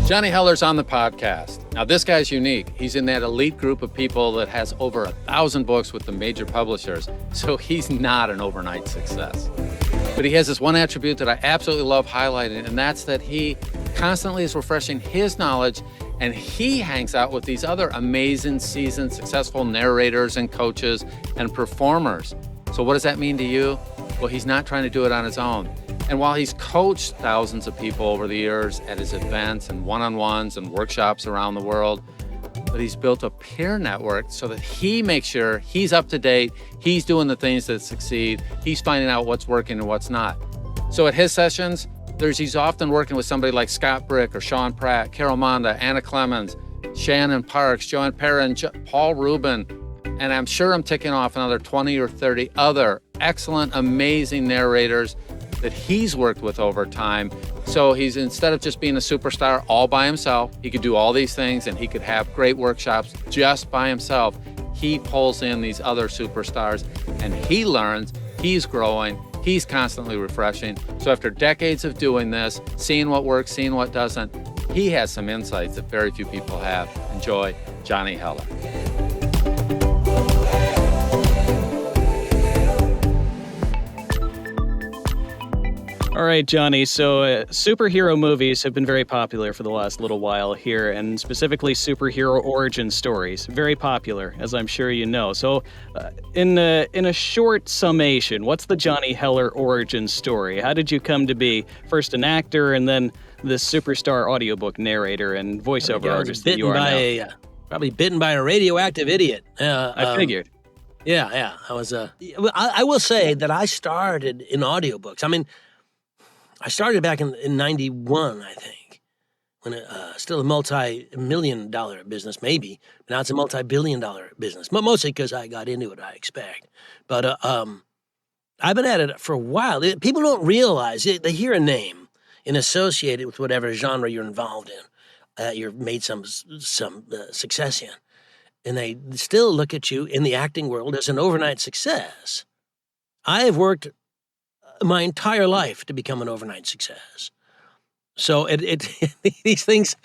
Johnny Heller's on the podcast. Now, this guy's unique. He's in that elite group of people that has over 1,000 books with the major publishers, so he's not an overnight success. But he has this one attribute that I absolutely love highlighting, and that's that he constantly is refreshing his knowledge, and he hangs out with these other amazing, seasoned, successful narrators and coaches and performers. So what does that mean to you? Well, he's not trying to do it on his own. And while he's coached thousands of people over the years at his events and one-on-ones and workshops around the world, but he's built a peer network so that he makes sure he's up to date, he's doing the things that succeed, he's finding out what's working and what's not. So at his sessions, he's often working with somebody like Scott Brick or Sean Pratt, Carol Monda, Anna Clemens, Shannon Parks, Joanne Perrin, Paul Rubin, and I'm sure I'm ticking off another 20 or 30 other excellent, amazing narrators that he's worked with over time. So he's, instead of just being a superstar all by himself, he could do all these things and he could have great workshops just by himself. He pulls in these other superstars and he learns, he's growing, he's constantly refreshing. So after decades of doing this, seeing what works, seeing what doesn't, he has some insights that very few people have. Enjoy Johnny Heller. All right, Johnny, so superhero movies have been very popular for the last little while here, and specifically superhero origin stories. Very popular, as I'm sure you know. So in a short summation, what's the Johnny Heller origin story? How did you come to be first an actor and then this superstar audiobook narrator and voiceover artist that you are now? Probably bitten by a radioactive idiot. I figured. Yeah. I will say that I started in audiobooks. I mean, I started back in 91, I think, when still a multi-million-dollar business, maybe. Now it's a multi-billion-dollar business, but mostly because I got into it, I expect. But I've been at it for a while. People don't realize, they hear a name and associate it with whatever genre you're involved in, you've made some success in. And they still look at you in the acting world as an overnight success. I have worked my entire life to become an overnight success. So these things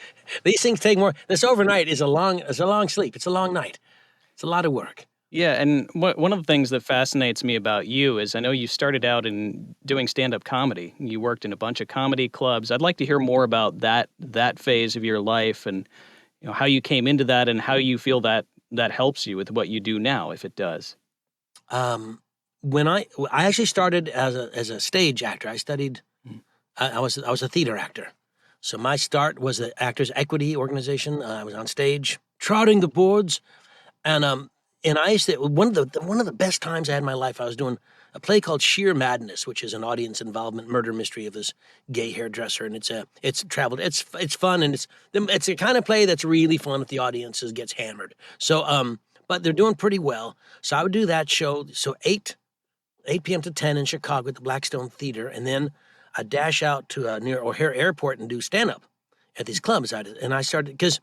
take more. This overnight is a long sleep. It's a long night. It's a lot of work. Yeah, and one of the things that fascinates me about you is I know you started out in doing stand-up comedy. You worked in a bunch of comedy clubs. I'd like to hear more about that phase of your life and how you came into that and how you feel that helps you with what you do now, if it does. When I actually started as a stage actor, I studied. I was a theater actor, so my start was the Actors Equity Organization. I was on stage, trotting the boards, and I used to one of the best times I had in my life. I was doing a play called Sheer Madness, which is an audience involvement murder mystery of this gay hairdresser, and it's fun, and it's a kind of play that's really fun if the audience gets hammered. So but they're doing pretty well. So I would do that show. So 8 p.m. to 10 in Chicago at the Blackstone Theater, and then I'd dash out to near O'Hare Airport and do stand-up at these clubs. And I started, because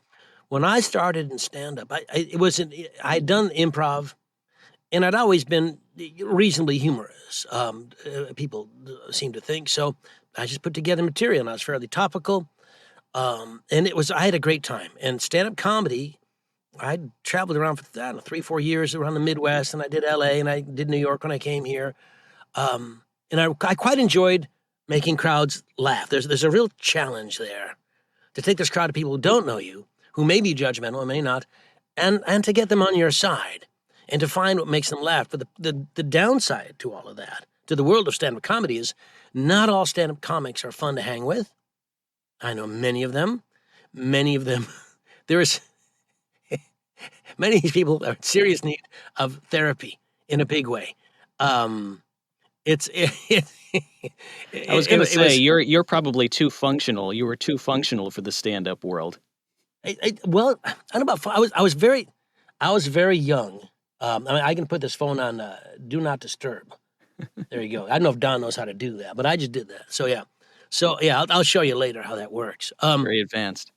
when I started in stand-up, I had done improv, and I'd always been reasonably humorous. People seem to think. So I just put together material, and I was fairly topical. And I had a great time. And stand-up comedy, I traveled around for 3-4 years around the Midwest, and I did L.A. and I did New York when I came here, and I quite enjoyed making crowds laugh. There's a real challenge there to take this crowd of people who don't know you, who may be judgmental and may not, and to get them on your side and to find what makes them laugh. But the downside to all of that, to the world of stand-up comedy, is not all stand-up comics are fun to hang with. I know many of them. There is. Many of these people are in serious need of therapy in a big way. I was going to say you're probably too functional. You were too functional for the stand-up world. Well, I don't know about. I was very young. I can put this phone on do not disturb. There you go. I don't know if Don knows how to do that, but I just did that. So yeah. I'll show you later how that works. Very advanced.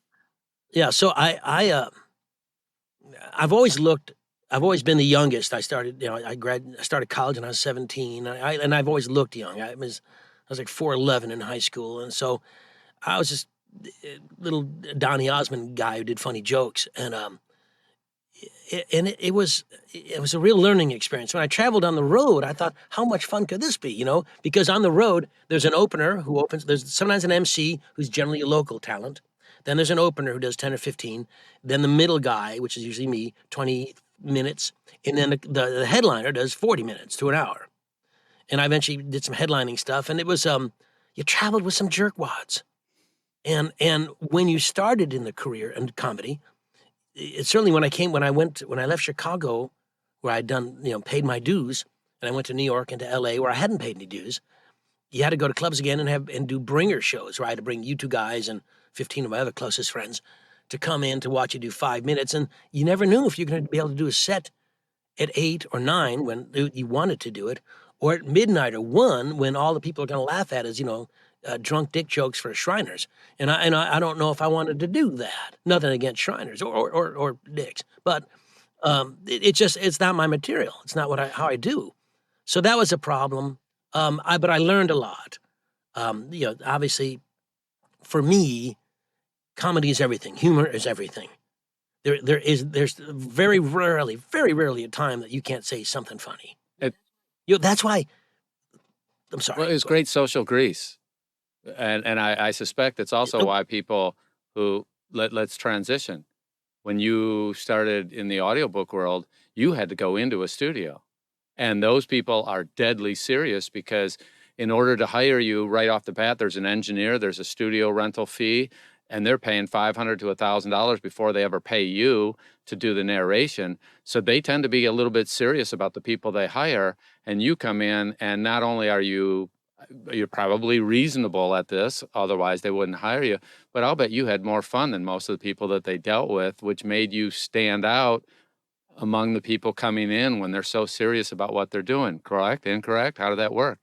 Yeah. So I've always been the youngest. I started, I started college when I was 17, and I've always looked young. I was like 4'11" in high school, and so I was just little Donny Osmond guy who did funny jokes, and it was a real learning experience. When I traveled on the road, I thought, how much fun could this be? Because on the road there's an opener who opens. There's sometimes an MC who's generally a local talent. Then there's an opener who does 10 or 15. Then the middle guy, which is usually me, 20 minutes, and then the headliner does 40 minutes to an hour. And I eventually did some headlining stuff, and it was you traveled with some jerkwads. And when you started in the career in comedy, it certainly when I left Chicago, where I'd done, paid my dues, and I went to New York and to LA where I hadn't paid any dues, you had to go to clubs again and do bringer shows where I had to bring you two guys and 15 of my other closest friends to come in to watch you do 5 minutes. And you never knew if you're going to be able to do a set at 8 or 9 when you wanted to do it, or at midnight or 1 when all the people are going to laugh at is, drunk dick jokes for Shriners. And I don't know if I wanted to do that. Nothing against Shriners or dicks, but it's not my material. It's not how I do. So that was a problem. But I learned a lot. Obviously, for me, comedy is everything. Humor is everything. There's very rarely a time that you can't say something funny. That's why. I'm sorry. Well, it's great social grease, and I suspect it's also why people who let's transition. When you started in the audiobook world, you had to go into a studio, and those people are deadly serious because in order to hire you right off the bat, there's an engineer, there's a studio rental fee, and they're paying $500 to $1,000 before they ever pay you to do the narration. So they tend to be a little bit serious about the people they hire, and you come in, and not only are you're probably reasonable at this, otherwise they wouldn't hire you, but I'll bet you had more fun than most of the people that they dealt with, which made you stand out among the people coming in when they're so serious about what they're doing. Correct? Incorrect? How did that work?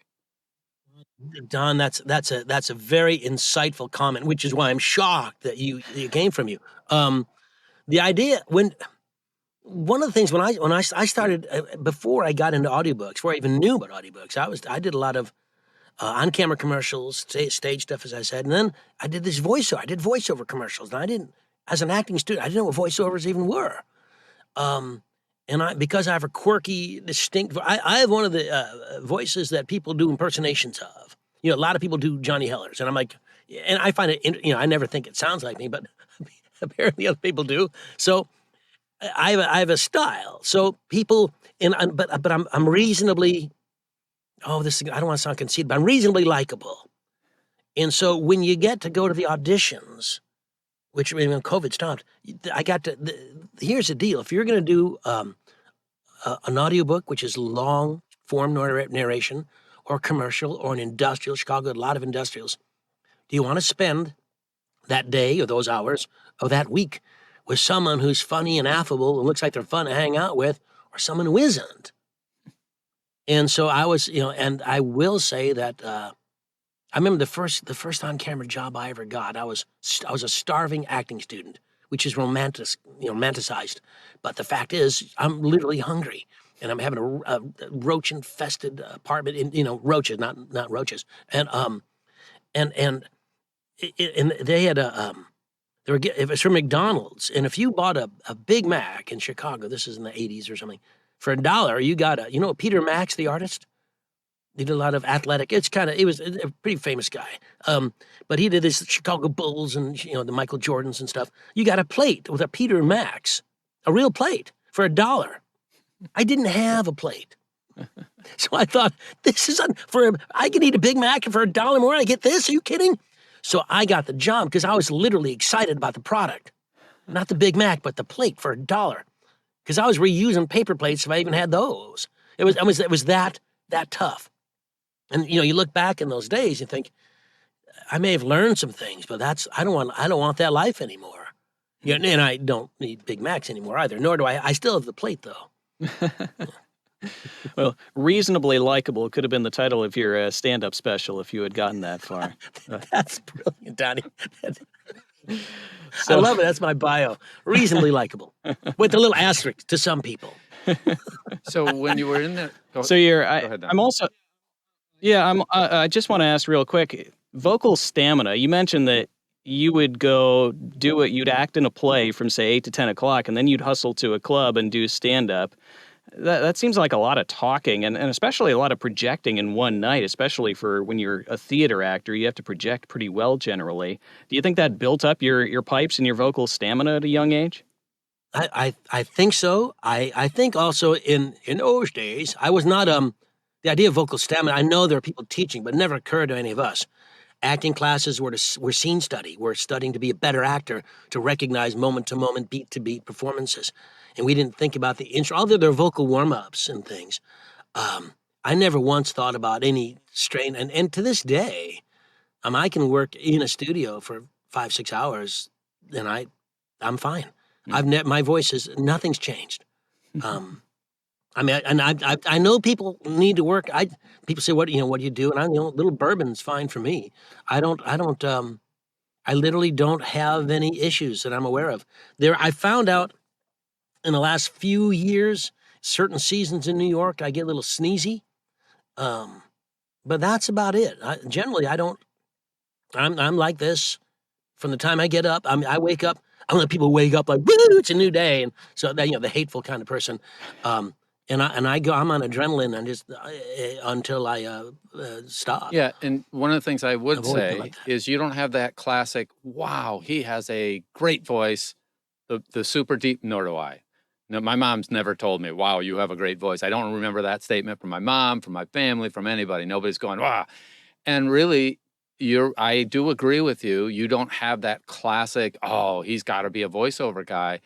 Don, that's a very insightful comment, which is why I'm shocked that it came from you. The idea one of the things when I started before I got into audiobooks, before I even knew about audiobooks, I did a lot of on-camera commercials, stage stuff, as I said, and then I did this voiceover. I did voiceover commercials, and as an acting student, I didn't know what voiceovers even were. And because I have a quirky, distinct, I have one of the voices that people do impersonations of. A lot of people do Johnny Hellers, and I'm like, and I find it, I never think it sounds like me, but apparently other people do. So I have a style. So people, but I'm reasonably, I don't want to sound conceited, but I'm reasonably likable. And so when you get to go to the auditions, which when COVID stopped, here's the deal. If you're going to do an audiobook, which is long form narration, or commercial, or an industrial, Chicago had a lot of industrials, do you want to spend that day or those hours or that week with someone who's funny and affable and looks like they're fun to hang out with, or someone who isn't? And so I was, and I will say that I remember the first on-camera job I ever got. I was a starving acting student, which is romanticized. But the fact is, I'm literally hungry, and I'm having a roach-infested apartment. Roaches, not roaches. And they had it was from McDonald's, and if you bought a Big Mac in Chicago, this is in the 80s or something, for $1, you got Peter Max, the artist. He did a lot of athletic. He was a pretty famous guy. But he did this Chicago Bulls and, the Michael Jordans and stuff. You got a plate with a Peter Max, a real plate for $1. I didn't have a plate. So I thought, this is, I can eat a Big Mac for $1 more. I get this. Are you kidding? So I got the job because I was literally excited about the product. Not the Big Mac, but the plate for $1. Because I was reusing paper plates if I even had those. It was that tough. And you look back in those days, you think, I may have learned some things, but I don't want that life anymore. And I don't need Big Macs anymore either. Nor do I still have the plate though. Well, reasonably likable could have been the title of your stand-up special if you had gotten that far. That's brilliant, Donnie. I love it. That's my bio. Reasonably likable, with a little asterisk to some people. So when you were in there, go ahead, Don. I'm also. Yeah, I just want to ask real quick, vocal stamina. You mentioned that you would go do it. You'd act in a play from say 8 to 10 o'clock, and then you'd hustle to a club and do stand up. That seems like a lot of talking and especially a lot of projecting in one night, especially for when you're a theater actor. You have to project pretty well generally. Do you think that built up your pipes and your vocal stamina at a young age? I think so. I think also in those days, I was not the idea of vocal stamina. I know there are people teaching, but it never occurred to any of us. Acting classes were scene study. We're studying to be a better actor, to recognize moment to moment, beat to beat performances, and we didn't think about the intro. Although there are vocal warm ups and things, I never once thought about any strain. And to this day, I can work in a studio for 5 6 hours, and I'm fine. My voice is nothing's changed. Um, I know people need to work. People say, what do you do? And little bourbon's fine for me. I literally don't have any issues that I'm aware of. I found out in the last few years, certain seasons in New York, I get a little sneezy. But that's about it. Generally, I don't. I'm like this from the time I get up. I wake up. I don't let people wake up like, woo, it's a new day, and so that the hateful kind of person. And I go. I'm on adrenaline and just until I stop. Yeah, and one of the things I would I've always been say like that. is you don't have that classic, wow, he has a great voice, the super deep, nor do I. No, my mom's never told me, wow, you have a great voice. I don't remember that statement from my mom, from my family, from anybody. Nobody's going, wow. And really, I do agree with you. You don't have that classic, oh, he's got to be a voiceover guy.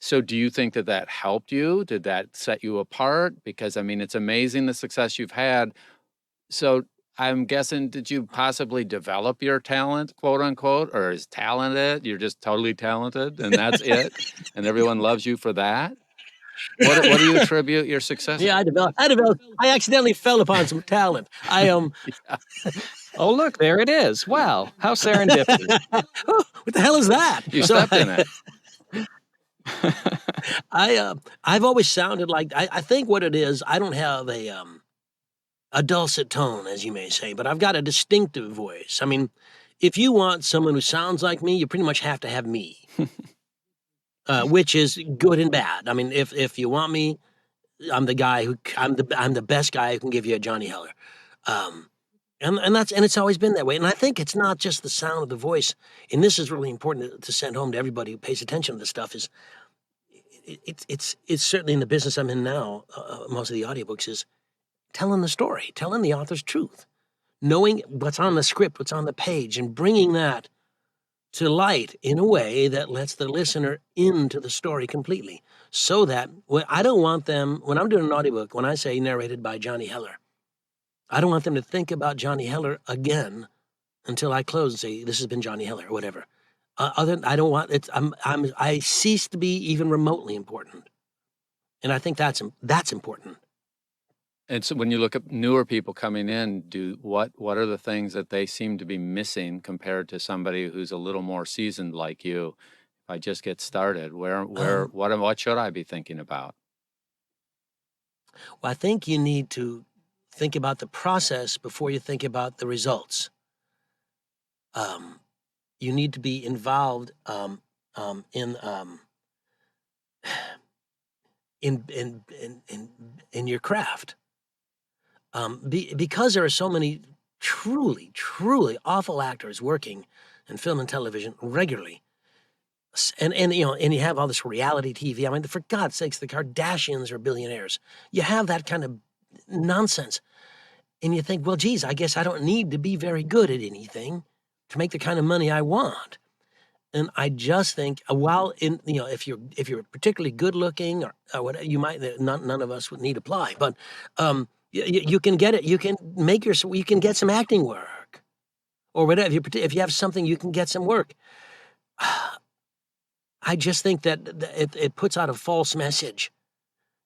So do you think that helped you? Did that set you apart? Because, I mean, it's amazing the success you've had. So I'm guessing, did you possibly develop your talent, quote unquote, or is talent it? You're just totally talented and that's it? And everyone loves you for that? What do you attribute your success Yeah, I accidentally fell upon some talent. Oh, look, there it is. Wow, how serendipity. What the hell is that? You stepped in it. I've always sounded like I think what it is. I don't have a dulcet tone, as you may say, but I've got a distinctive voice. I mean, if you want someone who sounds like me, you pretty much have to have me, which is good and bad. I mean, if you want me, I'm the best guy who can give you a Johnny Heller. And it's always been that way. And I think it's not just the sound of the voice. And this is really important to send home to everybody who pays attention to this stuff. Is it's certainly in the business I'm in now. Most of the audiobooks is telling the story, telling the author's truth, knowing what's on the script, what's on the page, and bringing that to light in a way that lets the listener into the story completely. So that I don't want them, when I'm doing an audiobook, when I say narrated by Johnny Heller, I don't want them to think about Johnny Heller again until I close and say, this has been Johnny Heller or whatever. I don't want it. I cease to be even remotely important. And I think that's important. And so when you look at newer people coming in, what are the things that they seem to be missing compared to somebody who's a little more seasoned like you? If I just get started, what should I be thinking about? Well, I think you need to think about the process before you think about the results. You need to be involved in your craft. Because there are so many truly, truly awful actors working in film and television regularly, and you have all this reality TV. I mean, for God's sakes, the Kardashians are billionaires. You have that kind of nonsense, and you think, well, geez, I guess I don't need to be very good at anything to make the kind of money I want. And I just think, while if you're particularly good looking or whatever, you might none of us would need apply, but you can get it. You can you can get some acting work, or whatever. If you have something, you can get some work. I just think that it puts out a false message.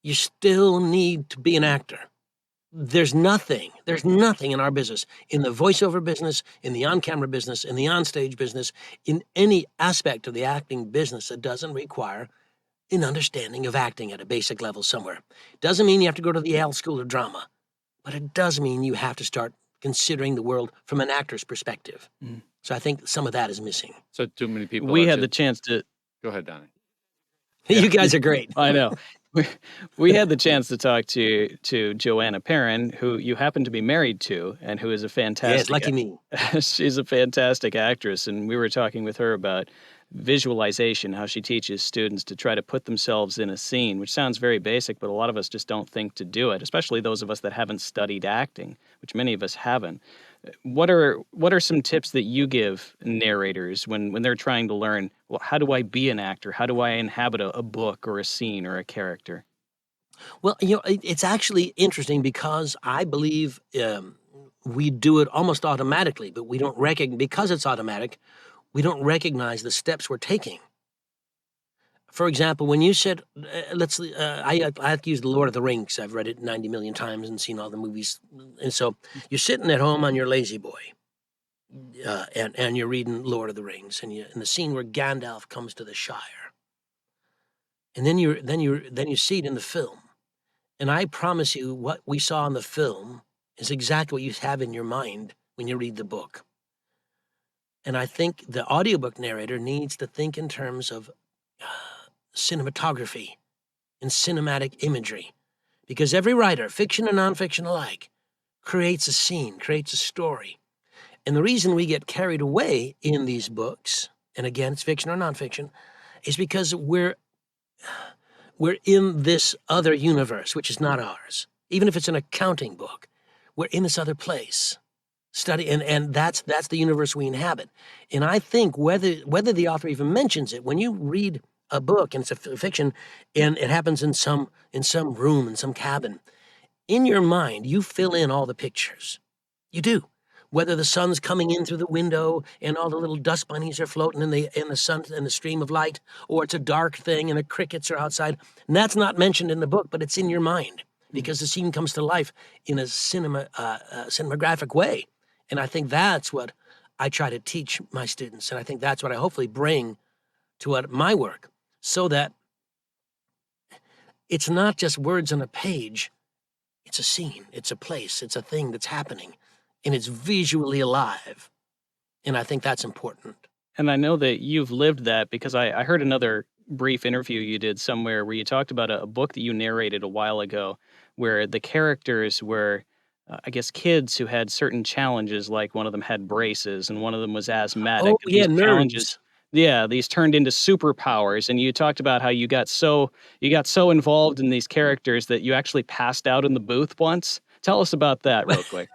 You still need to be an actor. There's nothing in our business, in the voiceover business, in the on-camera business, in the onstage business, in any aspect of the acting business that doesn't require an understanding of acting at a basic level somewhere. Doesn't mean you have to go to the Yale School of Drama, but it does mean you have to start considering the world from an actor's perspective. So I think some of that is missing. So too many people We are had the just, chance to. go ahead, Donnie. You guys are great. I know. We, we had the chance to talk to Joanna Perrin, who you happen to be married to, and who is a Yes, fantastic. lucky me. She's a fantastic actress, and we were talking with her about visualization, how she teaches students to try to put themselves in a scene, which sounds very basic, but a lot of us just don't think to do it, especially those of us that haven't studied acting, which many of us haven't. What are some tips that you give narrators when they're trying to learn, well, how do I be an actor? How do I inhabit a book or a scene or a character? Well, it's actually interesting because I believe we do it almost automatically, but we don't recognize, because it's automatic, we don't recognize the steps we're taking. For example, when you said, I have to use The Lord of the Rings. I've read it 90 million times and seen all the movies. And so you're sitting at home on your lazy boy, and you're reading Lord of the Rings, and in the scene where Gandalf comes to the Shire, and then you see it in the film. And I promise you, what we saw in the film is exactly what you have in your mind when you read the book. And I think the audiobook narrator needs to think in terms of cinematography and cinematic imagery, because every writer, fiction and nonfiction alike, creates a scene, creates a story. And the reason we get carried away in these books, and again, it's fiction or nonfiction, is because we're in this other universe, which is not ours. Even if it's an accounting book, we're in this other place. Study, and that's the universe we inhabit. And I think whether the author even mentions it, when you read a book and it's a fiction, and it happens in some room, in some cabin, in your mind, you fill in all the pictures. You do. Whether the sun's coming in through the window and all the little dust bunnies are floating in the sun in the stream of light, or it's a dark thing and the crickets are outside. And that's not mentioned in the book, but it's in your mind because the scene comes to life in a cinematographic way. And I think that's what I try to teach my students, and I think that's what I hopefully bring to my work, so that it's not just words on a page. It's a scene, it's a place, it's a thing that's happening, and it's visually alive. And I think that's important. And I know that you've lived that because I heard another brief interview you did somewhere where you talked about a book that you narrated a while ago where the characters were, I guess, kids who had certain challenges, like one of them had braces and one of them was asthmatic. Oh, And yeah, these challenges, nerds. yeah, these turned into superpowers. And you talked about how you got so involved in these characters that you actually passed out in the booth once. Tell us about that real quick.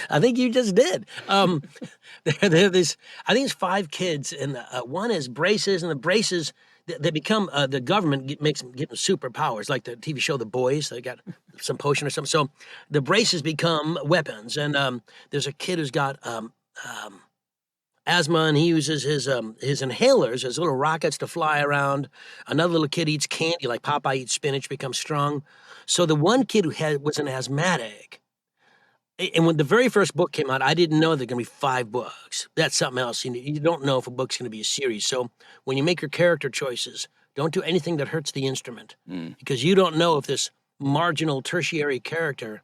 I think you just did. There's, I think it's 5 kids, and one has braces, and the braces, they become, the government makes them give them superpowers, like the TV show The Boys. They got some potion or something. So the braces become weapons, and there's a kid who's got asthma, and he uses his inhalers as little rockets to fly around. Another little kid eats candy, like Popeye eats spinach, becomes strong. So the one kid who was an asthmatic. And when the very first book came out, I didn't know there were going to be 5 books. That's something else. You don't know if a book's going to be a series. So when you make your character choices, don't do anything that hurts the instrument, because you don't know if this marginal tertiary character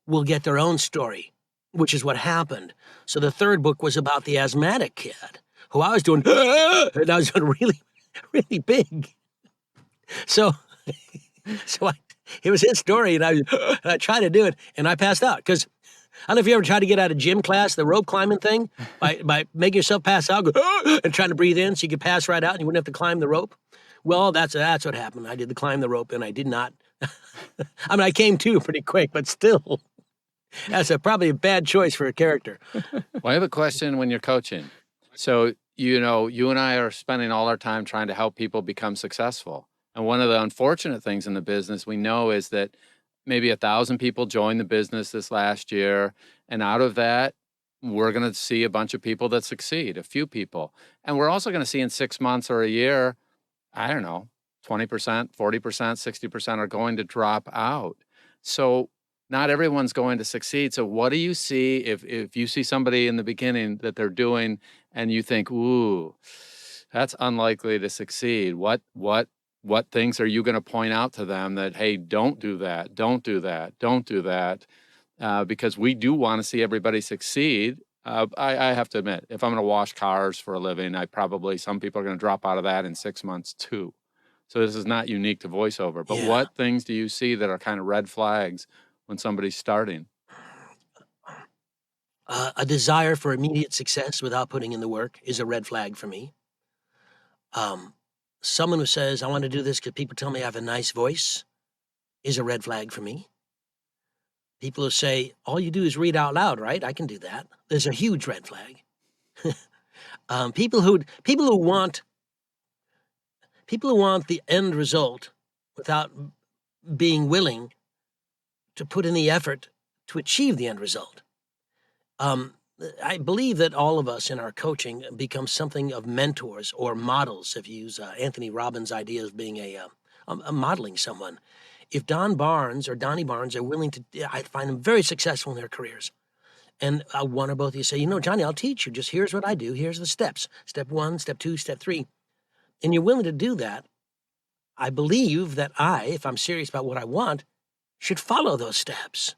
will get their own story, which is what happened. So the 3rd book was about the asthmatic kid, who I was doing, and I was doing really, really big. So it was his story, and I tried to do it, and I passed out because I don't know if you ever tried to get out of gym class, the rope climbing thing, by making yourself pass out, go, and trying to breathe in so you could pass right out and you wouldn't have to climb the rope. Well, that's what happened. I did the climb the rope, and I did not. I mean, I came to pretty quick, but still, that's probably a bad choice for a character. Well, I have a question when you're coaching. So, you and I are spending all our time trying to help people become successful. And one of the unfortunate things in the business we know is that maybe 1,000 people joined the business this last year. And out of that, we're going to see a bunch of people that succeed, a few people. And we're also going to see in 6 months or a year, I don't know, 20%, 40%, 60% are going to drop out. So not everyone's going to succeed. So what do you see if you see somebody in the beginning that they're doing and you think, ooh, that's unlikely to succeed? What things are you going to point out to them that, hey, don't do that, don't do that, don't do that? Because we do want to see everybody succeed. I have to admit, if I'm going to wash cars for a living, some people are going to drop out of that in 6 months too. So this is not unique to voiceover. But Yeah. what things do you see that are kind of red flags when somebody's starting? A desire for immediate success without putting in the work is a red flag for me. Someone who says, I want to do this because people tell me I have a nice voice is a red flag for me. People who say, all you do is read out loud, right? I can do that. There's a huge red flag. People who want the end result without being willing to put in the effort to achieve the end result. I believe that all of us in our coaching become something of mentors or models, if you use Anthony Robbins' idea of being a modeling someone. If Don Barnes or Donnie Barnes are willing to, I find them very successful in their careers. And one or both of you say, Johnny, I'll teach you. Just here's what I do. Here's the steps. Step 1, step 2, step 3. And you're willing to do that. I believe that if I'm serious about what I want, should follow those steps.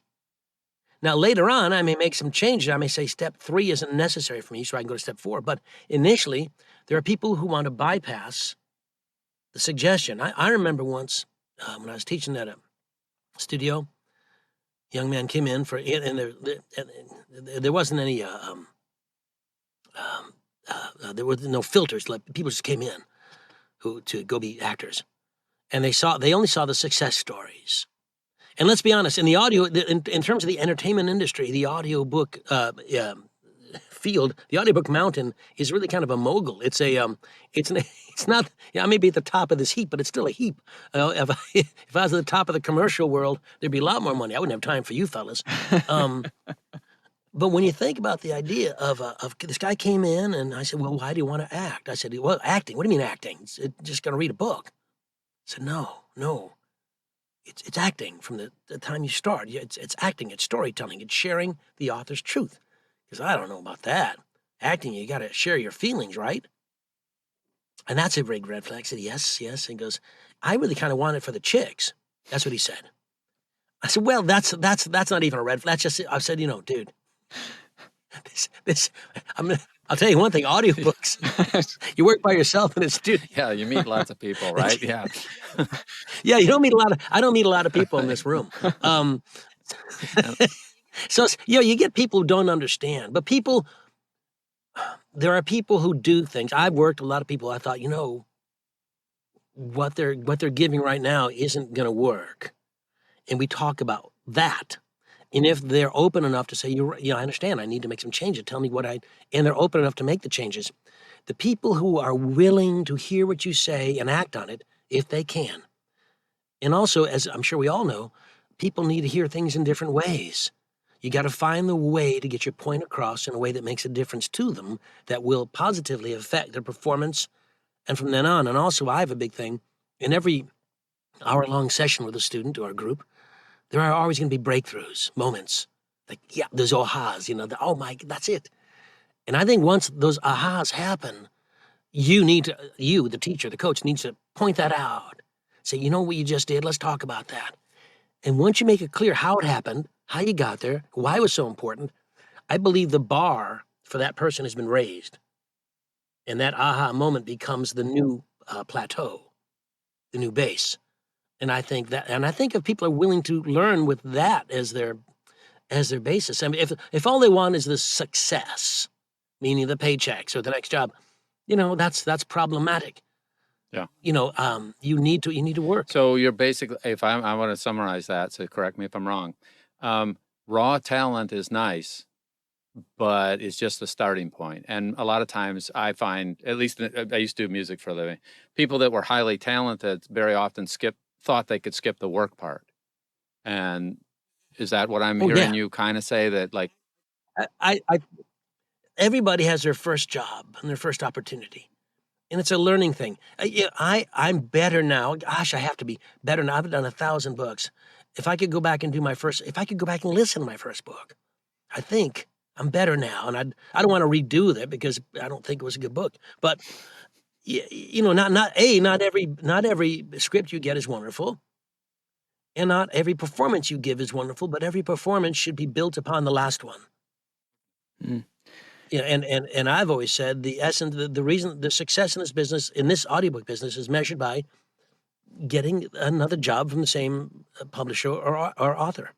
Now, later on, I may make some changes. I may say step 3 isn't necessary for me, so I can go to step 4. But initially, there are people who want to bypass the suggestion. I remember once when I was teaching at a studio, a young man came in and there wasn't any, there were no filters. Like, people just came in to go be actors. And they only saw the success stories. And let's be honest, in the audio, in terms of the entertainment industry, the audiobook field, the audiobook mountain is really kind of a mogul. It's not, I may be at the top of this heap, but it's still a heap. If I was at the top of the commercial world, there'd be a lot more money. I wouldn't have time for you fellas. But when you think about the idea of this guy came in and I said, well, why do you want to act? I said, well, acting. What do you mean acting? It's just going to read a book. I said, no. It's acting from the time you start. It's acting, it's storytelling, it's sharing the author's truth. Because I don't know about that. Acting, you got to share your feelings, right? And that's a big red flag. I said, yes. And he goes, I really kind of want it for the chicks. That's what he said. I said, well, that's not even a red flag. That's just, I said, dude, I'll tell you one thing, audiobooks, you work by yourself and it's, dude. Yeah, you meet lots of people, right? Yeah. Yeah, I don't meet a lot of people in this room. So, you get people who don't understand, but there are people who do things. I've worked with a lot of people. I thought, what they're giving right now isn't going to work. And we talk about that. And if they're open enough to say, I understand, I need to make some changes, tell me and they're open enough to make the changes. The people who are willing to hear what you say and act on it, if they can. And also, as I'm sure we all know, people need to hear things in different ways. You got to find the way to get your point across in a way that makes a difference to them, that will positively affect their performance. And from then on, and also I have a big thing, in every hour-long session with a student or a group, there are always going to be breakthroughs, moments. Like, those ahas, oh my, that's it. And I think once those ahas happen, the teacher, the coach, needs to point that out. Say, what you just did? Let's talk about that. And once you make it clear how it happened, how you got there, why it was so important, I believe the bar for that person has been raised. And that aha moment becomes the new plateau, the new base. And I think if people are willing to learn with that as their basis, I mean, if all they want is the success, meaning the paychecks or the next job, that's problematic. Yeah. You need to work. So you're basically, I want to summarize that, so correct me if I'm wrong. Raw talent is nice, but it's just the starting point. And a lot of times I find, at least I used to do music for a living, people that were highly talented very often thought they could skip the work part. And is that what I'm hearing you kind of say, that like? I everybody has their first job and their first opportunity. And it's a learning thing. I'm better now. Gosh, I have to be better now. I've done 1,000 books. If I could go back and listen to my first book, I think I'm better now. And I don't want to redo that because I don't think it was a good book. But not every script you get is wonderful, and not every performance you give is wonderful. But every performance should be built upon the last one. And I've always said the essence, the reason, the success in this business, in this audiobook business, is measured by getting another job from the same publisher or author.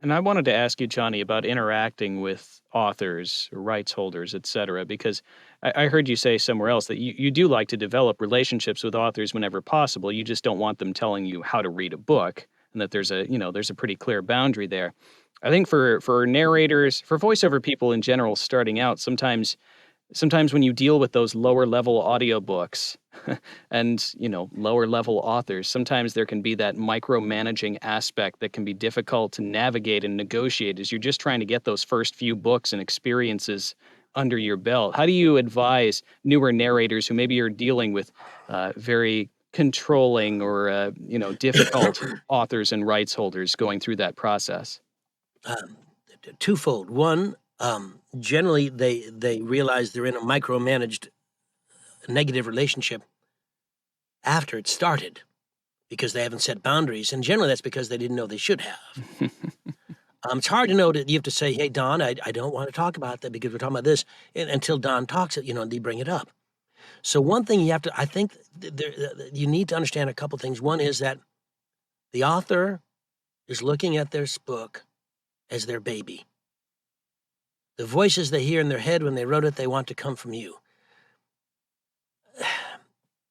And I wanted to ask you, Johnny, about interacting with authors, rights holders, et cetera, because I heard you say somewhere else that you do like to develop relationships with authors whenever possible. You just don't want them telling you how to read a book, and that there's a pretty clear boundary there. I think for narrators, for voiceover people in general starting out, sometimes when you deal with those lower level audiobooks and lower level authors, sometimes there can be that micromanaging aspect that can be difficult to navigate and negotiate as you're just trying to get those first few books and experiences under your belt. How do you advise newer narrators who maybe are dealing with very controlling or difficult authors and rights holders going through that process? Um, Twofold. One, generally they realize they're in a micromanaged negative relationship after it started because they haven't set boundaries, and generally that's because they didn't know they should have. It's hard to know that you have to say, "Hey, Don, I don't want to talk about that because we're talking about this," until Don talks it, and they bring it up. So one thing I think you need to understand a couple things. One is that the author is looking at their book as their baby. The voices they hear in their head when they wrote it, they want to come from you.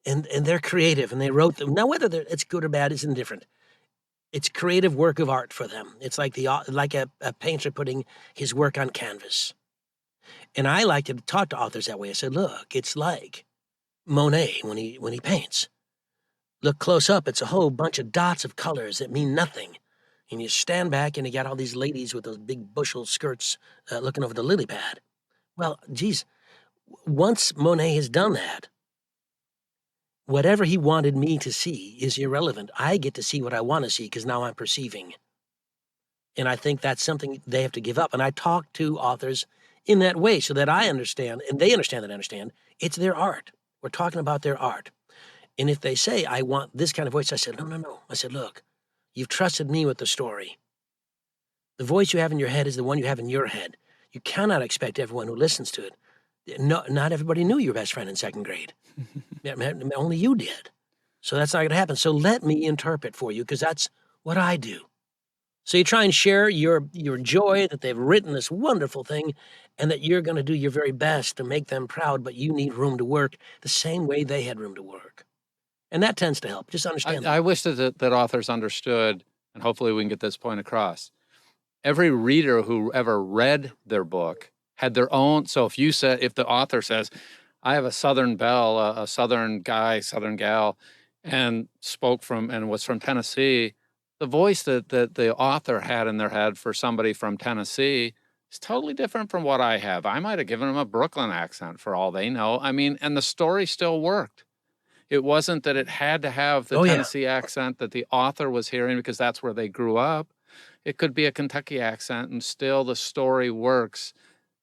And they're creative, and they wrote them. Now, whether it's good or bad is indifferent. It's creative work of art for them. It's like a painter putting his work on canvas. And I like to talk to authors that way. I said, look, it's like Monet when he paints. Look close up, it's a whole bunch of dots of colors that mean nothing. And you stand back and you got all these ladies with those big bushel skirts looking over the lily pad. Well, geez, once Monet has done that, whatever he wanted me to see is irrelevant. I get to see what I want to see because now I'm perceiving. And I think that's something they have to give up. And I talk to authors in that way so that I understand, and they understand that I understand, it's their art. We're talking about their art. And if they say, I want this kind of voice, I said, no. I said, look, you've trusted me with the story. The voice you have in your head is the one you have in your head. You cannot expect everyone who listens to it. No, not everybody knew your best friend in second grade. Only you did. So that's not going to happen. So let me interpret for you because that's what I do. So you try and share your joy that they've written this wonderful thing and that you're going to do your very best to make them proud, but you need room to work the same way they had room to work. And that tends to help. Just understand that. I wish that authors understood, and hopefully we can get this point across. Every reader who ever read their book had their own. So if the author says, I have a Southern belle, a Southern guy, Southern gal, and was from Tennessee, the voice that the author had in their head for somebody from Tennessee is totally different from what I have. I might have given them a Brooklyn accent for all they know. I mean, and the story still worked. It wasn't that it had to have the Tennessee accent that the author was hearing because that's where they grew up. It could be a Kentucky accent and still the story works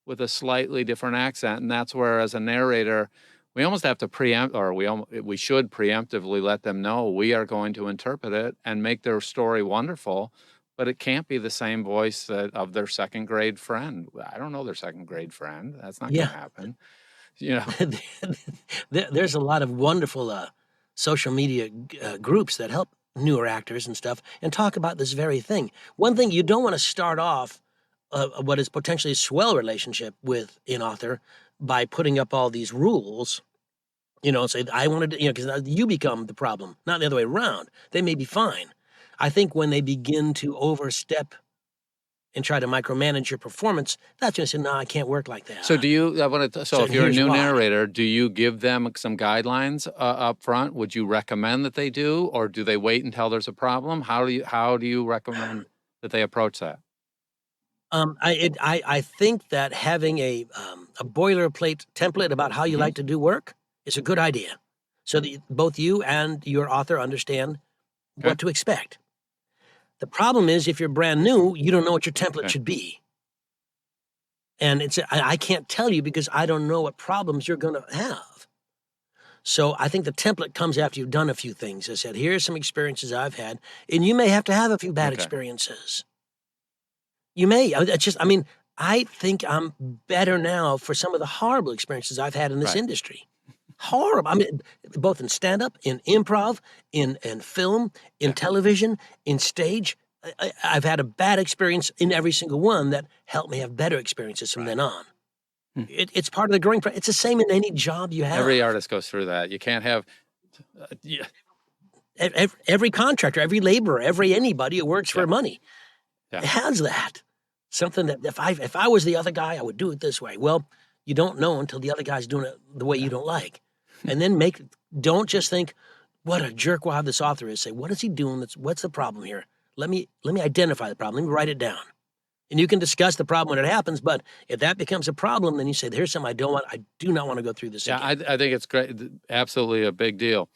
with a slightly different accent. And that's where, as a narrator, we almost have to preempt, or we should preemptively let them know we are going to interpret it and make their story wonderful, but it can't be the same voice of their second grade friend. I don't know their second grade friend. That's not going to happen. There's a lot of wonderful social media groups that help newer actors and stuff and talk about this very thing. One thing, you don't want to start off what is potentially a swell relationship with an author by putting up all these rules, say, I wanted to, because you become the problem, not the other way around. They may be fine. I think when they begin to overstep and try to micromanage your performance, that's when I say, no, I can't work like that. So if you're a new narrator, do you give them some guidelines up front? Would you recommend that they do, or do they wait until there's a problem? How do you recommend that they approach that? I think that having a boilerplate template about how you like to do work is a good idea, so that both you and your author understand what to expect. The problem is, if you're brand new, you don't know what your template should be. And I can't tell you because I don't know what problems you're going to have. So I think the template comes after you've done a few things. I said, here's some experiences I've had, and you may have to have a few bad experiences. You may. I think I'm better now for some of the horrible experiences I've had in this Right. industry. Horrible. I mean, both in stand-up, in improv, in film, in Yeah. television, in stage. I've had a bad experience in every single one that helped me have better experiences from then on. Hmm. It's part of the growing process. It's the same in any job you have. Every artist goes through that. You can't have, yeah, Every contractor, every laborer, every anybody who works Yeah. for money Yeah. has that. Something that if I was the other guy, I would do it this way. Well, you don't know until the other guy's doing it the way you don't like. And then don't just think, what a jerk wild this author is. Say, what is he doing? What's the problem here? Let me identify the problem. Let me write it down. And you can discuss the problem when it happens, but if that becomes a problem, then you say, here's something I do not want to go through this yeah. again. I think it's great. Absolutely a big deal.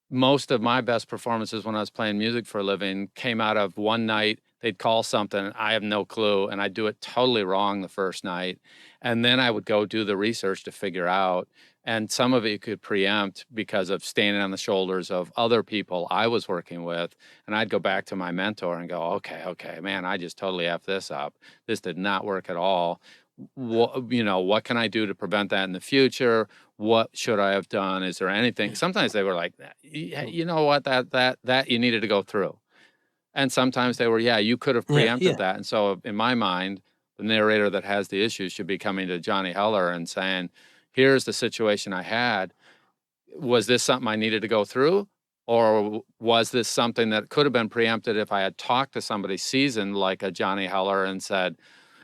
Most of my best performances when I was playing music for a living came out of one night. They'd call something, I have no clue, and I'd do it totally wrong the first night. And then I would go do the research to figure out. And some of it you could preempt because of standing on the shoulders of other people I was working with. And I'd go back to my mentor and go, okay, man, I just totally effed this up. This did not work at all. What can I do to prevent that in the future? What should I have done? Is there anything? Sometimes they were like, you know what, that you needed to go through. And sometimes they were, you could have preempted that. And so in my mind, the narrator that has the issue should be coming to Johnny Heller and saying, here's the situation I had. Was this something I needed to go through? Or was this something that could have been preempted if I had talked to somebody seasoned like a Johnny Heller and said,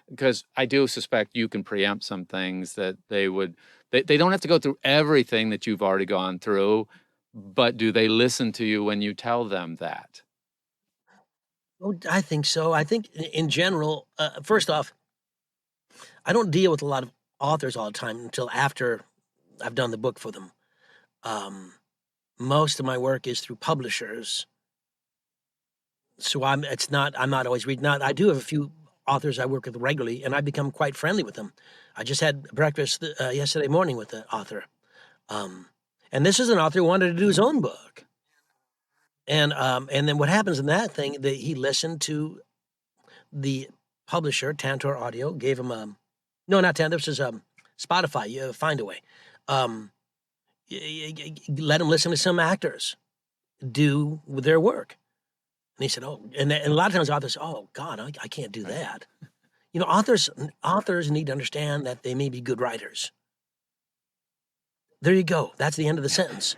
because I do suspect you can preempt some things that they don't have to go through everything that you've already gone through, but do they listen to you when you tell them that? Oh, I think so. I think in general, first off, I don't deal with a lot of authors all the time until after I've done the book for them. Most of my work is through publishers, so I'm not always reading. Now, I do have a few authors I work with regularly, and I've become quite friendly with them. I just had breakfast yesterday morning with the author, and this is an author who wanted to do his own book. And then what happens in that thing, that he listened to the publisher, Tantor Audio, gave him no, not Tantor, this is Spotify, Find a Way. Let him listen to some actors do their work. And he said, oh, and a lot of times authors say, oh God, I can't do that. Authors need to understand that they may be good writers. There you go. That's the end of the sentence.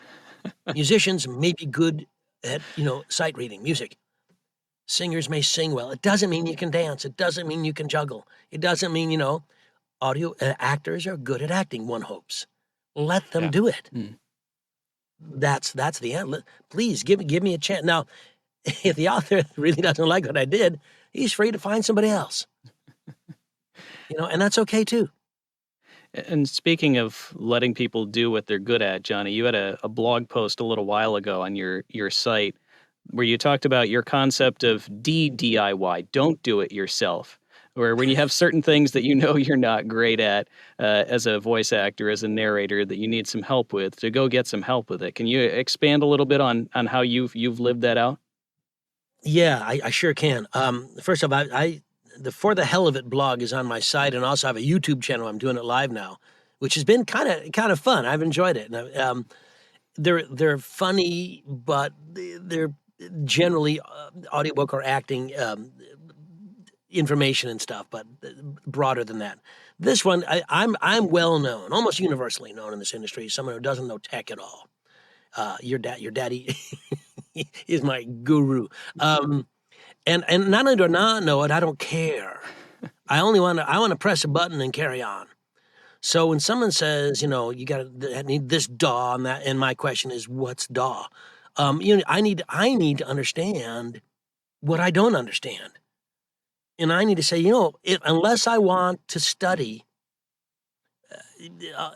Musicians may be good at, sight reading, music. Singers may sing well. It doesn't mean you can dance. It doesn't mean you can juggle. It doesn't mean, audio actors are good at acting, one hopes. Let them do it. Mm. That's the end. Please give me a chance. Now, if the author really doesn't like what I did, he's free to find somebody else. And that's okay too. And speaking of letting people do what they're good at, Johnny, you had a blog post a little while ago on your site where you talked about your concept of DIY, don't do it yourself, where when you have certain things that you're not great at as a voice actor, as a narrator, that you need some help with, to go get some help with it. Can you expand a little bit on how you've lived that out? Yeah, I sure can. First off, the For the Hell of It blog is on my site, and also have a YouTube channel. I'm doing it live now, which has been kind of fun. I've enjoyed it. And, they're funny, but they're generally audiobook or acting information and stuff, but broader than that. This one, I'm well known, almost universally known in this industry, as someone who doesn't know tech at all. Your daddy is my guru. And not only do I not know it, I don't care. I want to press a button and carry on. So when someone says, you need this DAW and that, and my question is, what's DAW? I need to understand what I don't understand. And I need to say, unless I want to study, oh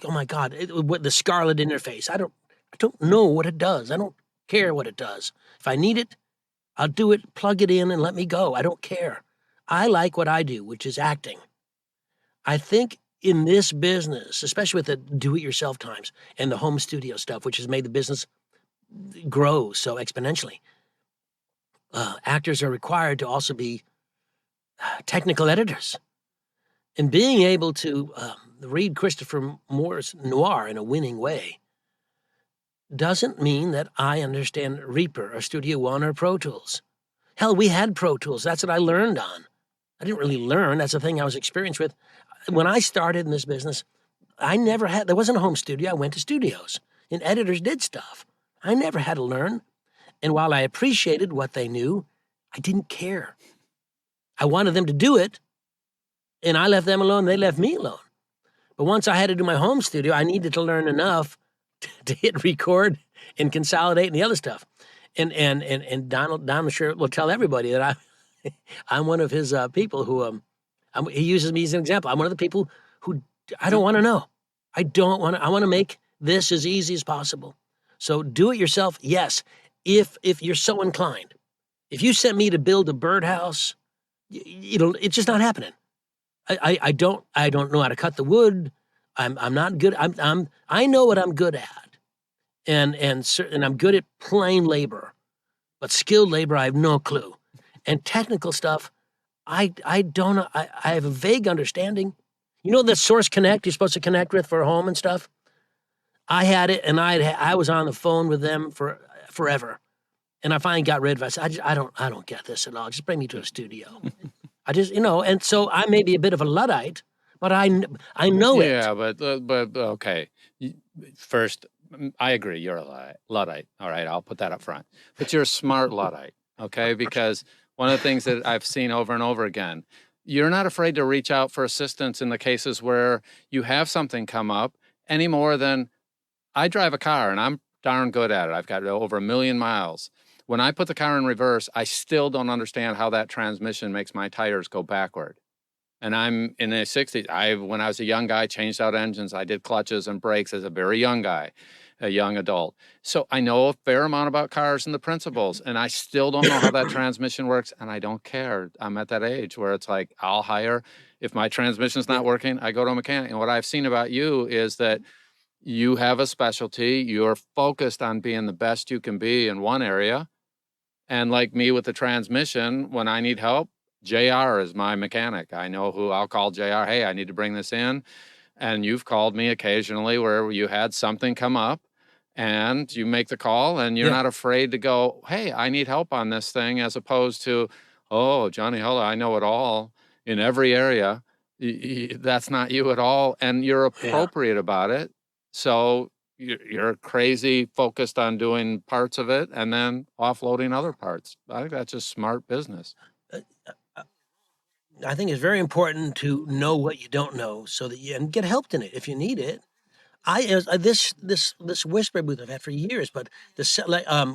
my God, what the Scarlet interface, I don't know what it does. I don't care what it does. If I need it, I'll do it, plug it in, and let me go. I don't care. I like what I do, which is acting. I think in this business, especially with the do-it-yourself times and the home studio stuff, which has made the business grow so exponentially, actors are required to also be technical editors. And being able to read Christopher Moore's noir in a winning way doesn't mean that I understand Reaper or Studio One or Pro Tools. Hell, we had Pro Tools. That's what I learned on. I didn't really learn. That's the thing I was experienced with. When I started in this business, there wasn't a home studio. I went to studios, and editors did stuff. I never had to learn. And while I appreciated what they knew, I didn't care. I wanted them to do it, and I left them alone. They left me alone. But once I had to do my home studio, I needed to learn enough to hit record and consolidate and the other stuff. And Donald, I'm sure, will tell everybody that I'm one of his people who he uses me as an example. I'm one of the people who I don't want to know. I want to make this as easy as possible. So do it yourself. Yes, if you're so inclined. If you sent me to build a birdhouse, it's just not happening. I don't know how to cut the wood. I'm not good. I know what I'm good at, and I'm good at plain labor, but skilled labor I have no clue, and technical stuff I don't know. I have a vague understanding. You know the Source Connect you're supposed to connect with for home and stuff. I had it, and I was on the phone with them for forever, and I finally got rid of it. I said, I don't get this at all. Just bring me to a studio. I just, and so I may be a bit of a Luddite, but I know it. Yeah, but okay. First, I agree. You're a Luddite. All right, I'll put that up front. But you're a smart Luddite, okay? Because one of the things that I've seen over and over again, you're not afraid to reach out for assistance in the cases where you have something come up any more than I drive a car and I'm darn good at it. I've got over 1 million miles. When I put the car in reverse, I still don't understand how that transmission makes my tires go backward. And I'm in the 60s. When I was a young guy, changed out engines. I did clutches and brakes as a very young guy, a young adult. So I know a fair amount about cars and the principles, and I still don't know how that transmission works, and I don't care. I'm at that age where it's like, I'll hire. If my transmission's not working, I go to a mechanic. And what I've seen about you is that you have a specialty. You're focused on being the best you can be in one area. And like me with the transmission, when I need help, JR is my mechanic. I know who I'll call JR. Hey, I need to bring this in. And you've called me occasionally where you had something come up and you make the call and you're not afraid to go, hey, I need help on this thing, as opposed to, oh, Johnny Hulla, I know it all in every area. That's not you at all. And you're appropriate about it. So you're crazy focused on doing parts of it and then offloading other parts. I think that's just smart business. I think it's very important to know what you don't know so that you and get helped in it if you need it. This whisper booth I've had for years, but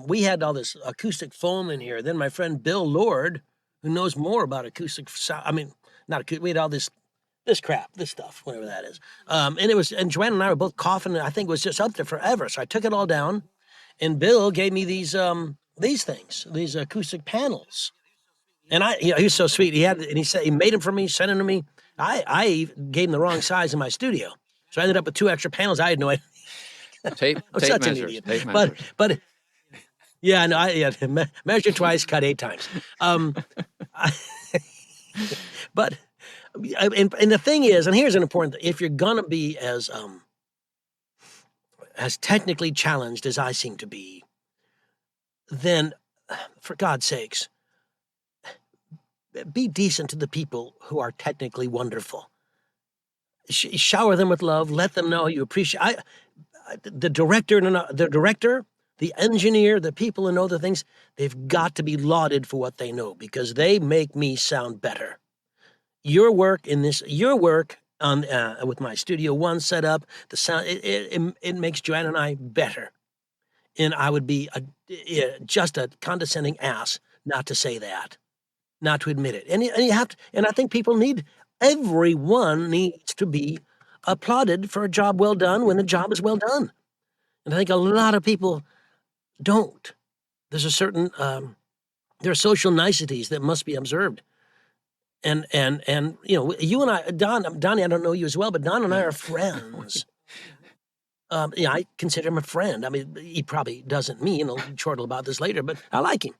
we had all this acoustic foam in here. Then my friend Bill Lord, who knows more about acoustic sound, we had all this crap, this stuff, whatever that is. And Joanne and I were both coughing, and I think it was just up there forever. So I took it all down, and Bill gave me these things, these acoustic panels. And he was so sweet. He said he made them for me, sent them to me. I gave him the wrong size in my studio, so I ended up with 2 extra panels. I had no idea. Tape measures. But yeah, no, measure twice, cut 8 times. But. And the thing is, and here's an important thing, if you're going to be as technically challenged as I seem to be, then, for God's sakes, be decent to the people who are technically wonderful. Shower them with love. Let them know you appreciate. The director, the engineer, the people who know the things, they've got to be lauded for what they know, because they make me sound better. Your work on with my Studio One setup, the sound, it makes Joanne and I better. And I would be just a condescending ass not to say that, not to admit it. And you have to, and I think everyone needs to be applauded for a job well done when the job is well done. And I think a lot of people don't. There's a certain, there are social niceties that must be observed. And you and I, Donnie, I don't know you as well, but Don and I are friends. I consider him a friend. I mean, he probably doesn't me, chortle about this later, but I like him.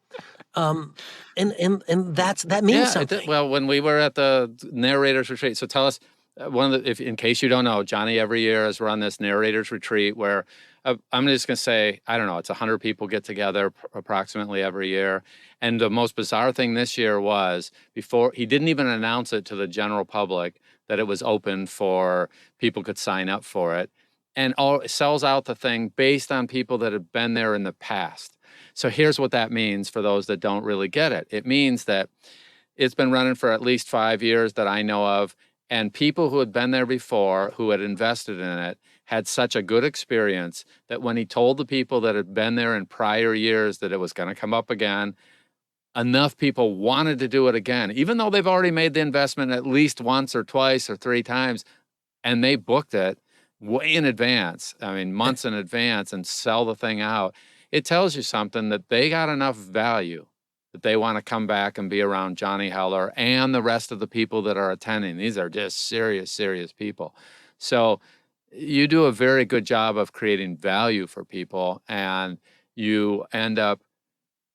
And that means Yeah, something. well, when we were at the narrators retreat, so tell us one of the, if in case you don't know, Johnny every year has run this narrators retreat where I'm just going to say, I don't know, it's 100 people get together approximately every year. And the most bizarre thing this year was before he didn't even announce it to the general public that it was open for people could sign up for it. And it sells out the thing based on people that had been there in the past. So here's what that means for those that don't really get it. It means that it's been running for at least 5 years that I know of. And people who had been there before, who had invested in it, had such a good experience that when he told the people that had been there in prior years that it was going to come up again, enough people wanted to do it again, even though they've already made the investment at least once or twice or 3 times, and they booked it way in advance. I mean, months in advance, and sell the thing out. It tells you something that they got enough value that they want to come back and be around Johnny Heller and the rest of the people that are attending. These are just serious, serious people. So you do a very good job of creating value for people, and you end up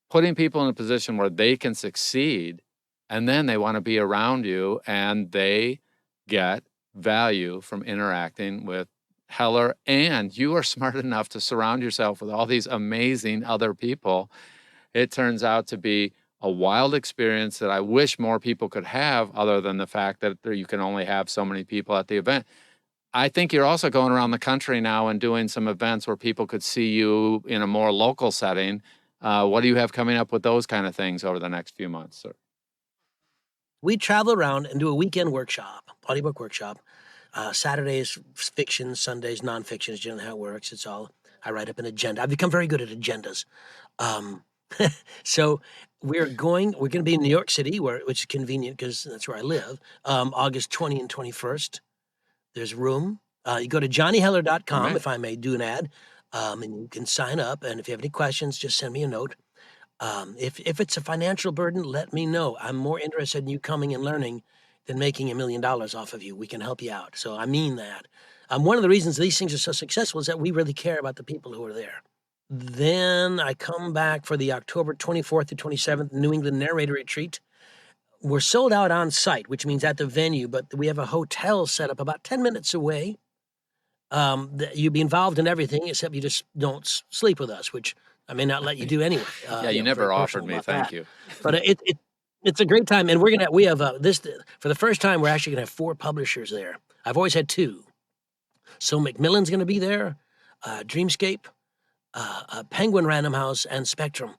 putting people in a position where they can succeed, and then they want to be around you, and they get value from interacting with Heller. And you are smart enough to surround yourself with all these amazing other people. It turns out to be a wild experience that I wish more people could have, other than the fact that you can only have so many people at the event. I think you're also going around the country now and doing some events where people could see you in a more local setting. What do you have coming up with those kind of things over the next few months, sir? We travel around and do a weekend workshop, audiobook workshop. Saturdays fiction, Sundays nonfiction is generally how it works. I write up an agenda. I've become very good at agendas. Um, so we're going to be in New York City, which is convenient because that's where I live. August 20 and 21st. There's room. You go to johnnyheller.com, Right. if I may do an ad, and you can sign up. And if you have any questions, just send me a note. If it's a financial burden, let me know. I'm more interested in you coming and learning than making $1 million off of you. We can help you out. So I mean that. One of the reasons these things are so successful is that we really care about the people who are there. Then I come back for the October 24th to 27th New England Narrator Retreat. We're sold out on site, which means at the venue, but we have a hotel set up about 10 minutes away. You'd be involved in everything except you just don't sleep with us, which I may not let you do anyway. Yeah, you I'm very never offered personal me. about Thank that. you. But it's a great time, and we have this for the first time. We're actually gonna have 4 publishers there. I've always had 2. So Macmillan's gonna be there, Dreamscape, Penguin Random House, and Spectrum.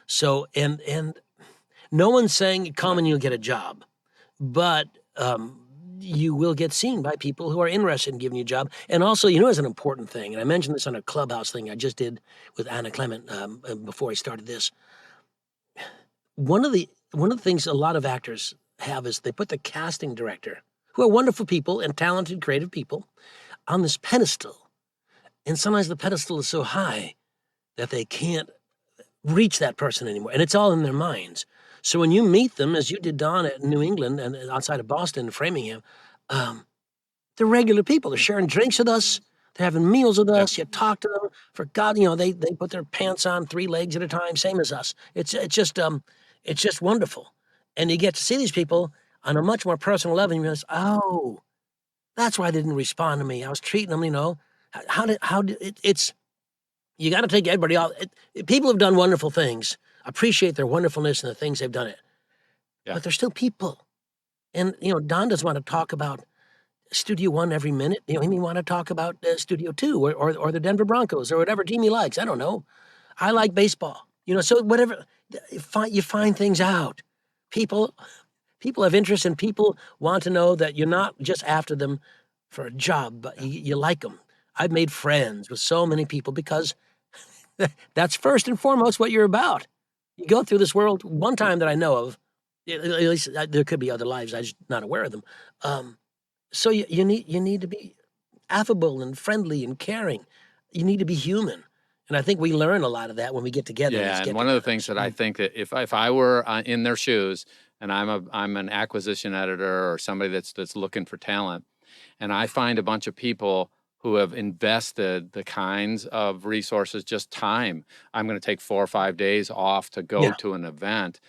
So and no one's saying come and you'll get a job, but you will get seen by people who are interested in giving you a job. And also, is an important thing, and I mentioned this on a Clubhouse thing I just did with Anna Clement before I started this. One of the things a lot of actors have is they put the casting director, who are wonderful people and talented, creative people, on this pedestal. And sometimes the pedestal is so high that they can't reach that person anymore, and it's all in their minds. So when you meet them, as you did, Don, at New England and outside of Boston, Framingham, they're regular people. They're sharing drinks with us. They're having meals with Yeah. us. You talk to them. For God, they put their pants on 3 legs at a time, same as us. It's just wonderful, and you get to see these people on a much more personal level. And you realize, oh, that's why they didn't respond to me. I was treating them, it's. You got to take everybody out. People have done wonderful things. Appreciate their wonderfulness and the things they've done it. Yeah. But they're still people. And, Don doesn't want to talk about Studio One every minute. He may want to talk about Studio Two or the Denver Broncos or whatever team he likes. I don't know. I like baseball. So whatever, you find things out. People have interest, and people want to know that you're not just after them for a job, but you like them. I've made friends with so many people because that's first and foremost what you're about. You go through this world one time that I know of, at least there could be other lives, I'm just not aware of them. So you need to be affable and friendly and caring. You need to be human. And I think we learn a lot of that when we get together. Yeah, and one of the things that I think that if I were in their shoes, and I'm an acquisition editor or somebody that's looking for talent, and I find a bunch of people who have invested the kinds of resources, just time. I'm going to take 4 or 5 days off to go Yeah. to an event.